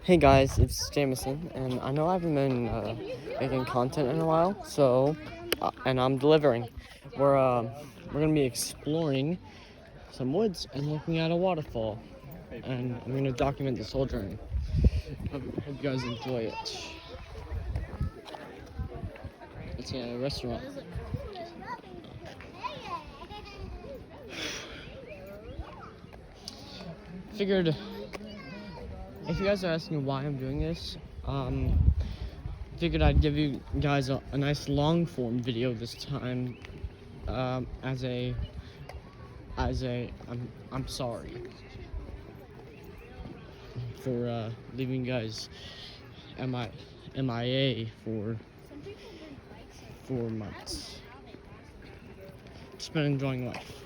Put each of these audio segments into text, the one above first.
Hey guys, it's Jamison, and I know I haven't been making content in a while, so and I'm delivering. We're gonna be exploring some woods and looking at a waterfall, and I'm gonna document this whole journey. Hope you guys enjoy it. It's a restaurant. Figured. If you guys are asking why I'm doing this, figured I'd give you guys a nice long form video this time. I'm sorry for leaving you guys MIA for 4 months. Just been enjoying life.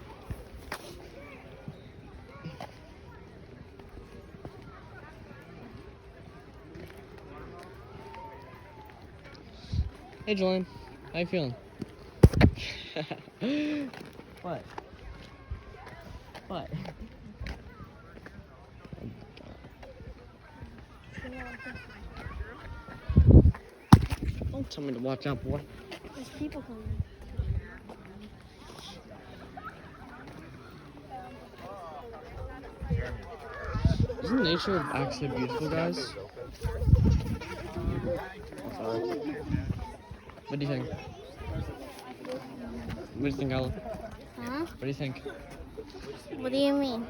Hey Julian, how you feeling? What? What? Don't tell me to watch out, boy. There's people coming. Isn't nature actually beautiful, guys? Sorry. What do you think? What do you think, Ella? Huh? What do you think? What do you mean?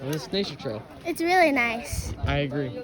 This nature trail. It's really nice. I agree.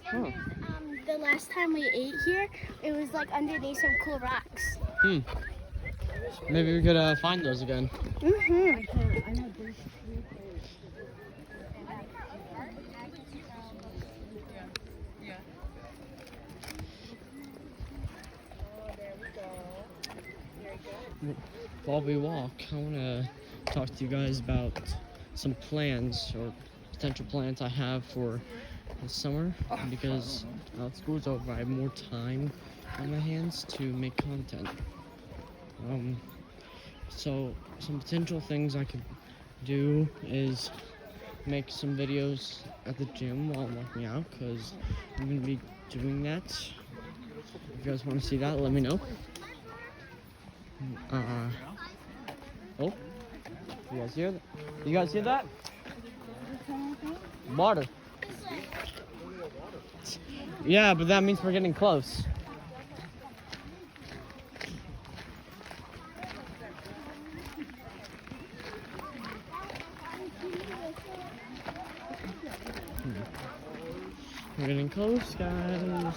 Huh. The last time we ate here, it was like underneath some cool rocks. Maybe we could find those again. While we walk, I want to talk to you guys about some plans or potential plans I have for this summer, because now that school's over, I have more time on my hands to make content. So some potential things I could do is make some videos at the gym while I'm working out, because I'm going to be doing that. If you guys want to see that, let me know. Oh, you guys hear that? You guys hear that? Water. Yeah, but that means we're getting close. We're getting close, guys.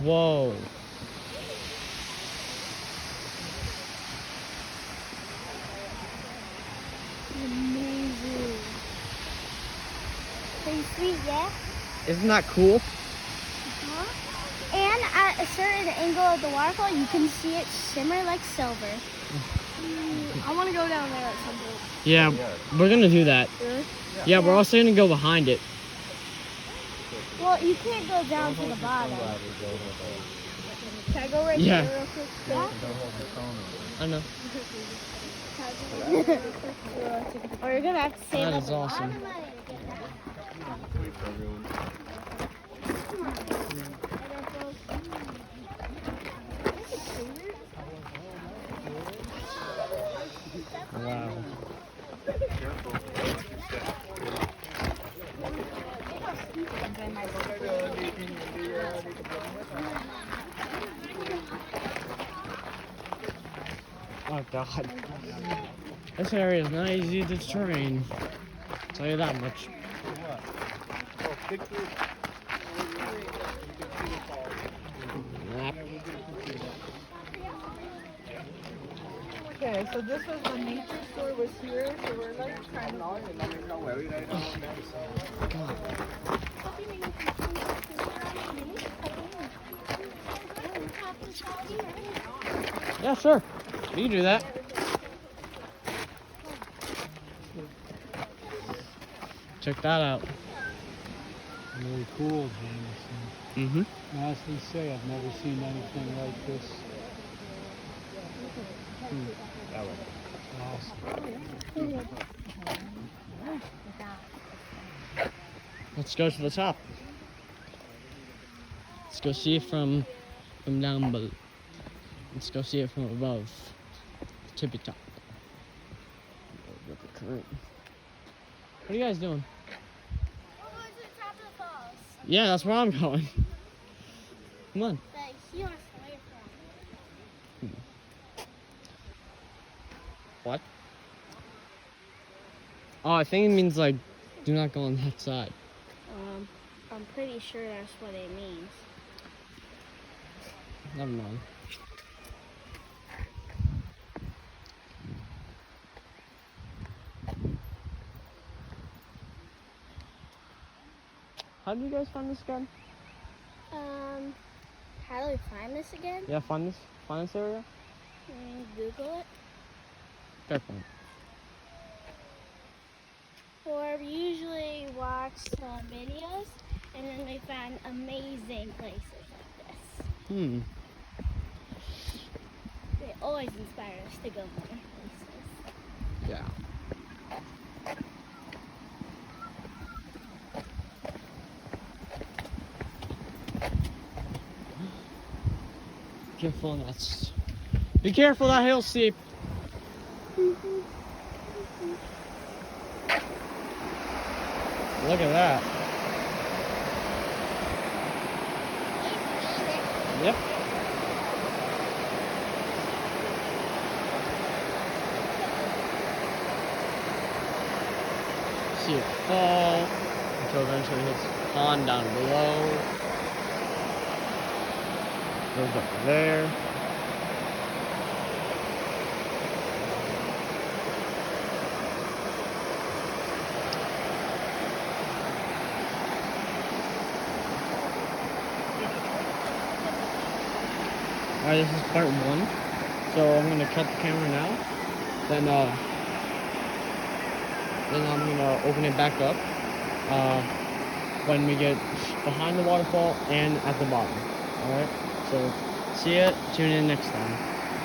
Whoa. Amazing. Pretty sweet, yeah? Isn't that cool? And at a certain angle of the waterfall, you can see it shimmer like silver. I want to go down there at some point. Yeah, we're gonna do that. Really? Yeah, we're also gonna go behind it. Well, you can't go down to the bottom. Can I go right Yeah. here real quick? Yeah. I know. Or you're gonna have to save That up is a lot awesome. of money to get Wow. God. This area is not easy to train. I'll tell you that much. Yep. Okay, so this was the nature store was here, so we're like trying to. Yeah, sure. You can do that. Check that out. Very cool, Jameson. Mm-hmm. Honestly say, I've never seen anything like this. That way. Awesome. Let's go to the top. Let's go see it from down below. Let's go see it from above. Tippy top. River current. What are you guys doing? We're going to the top of the falls. Yeah, that's where I'm going. Come on. But he wants to wait for him. What? Oh, I think it means like, do not go on that side. I'm pretty sure that's what it means. Never mind. How did you guys find this again? How do we find this again? Yeah, find this area? Google it. Fair point. Or we usually watch some videos and then we find amazing places like this. They always inspire us to go more places. Yeah. Careful, that's. Be careful, that hill's steep. Look at that. Yep. See it fall until eventually it hits the pond down below. Goes up there. Alright, this is part 1. So I'm gonna cut the camera now. Then I'm gonna open it back up when we get behind the waterfall and at the bottom. Alright? So see ya, tune in next time.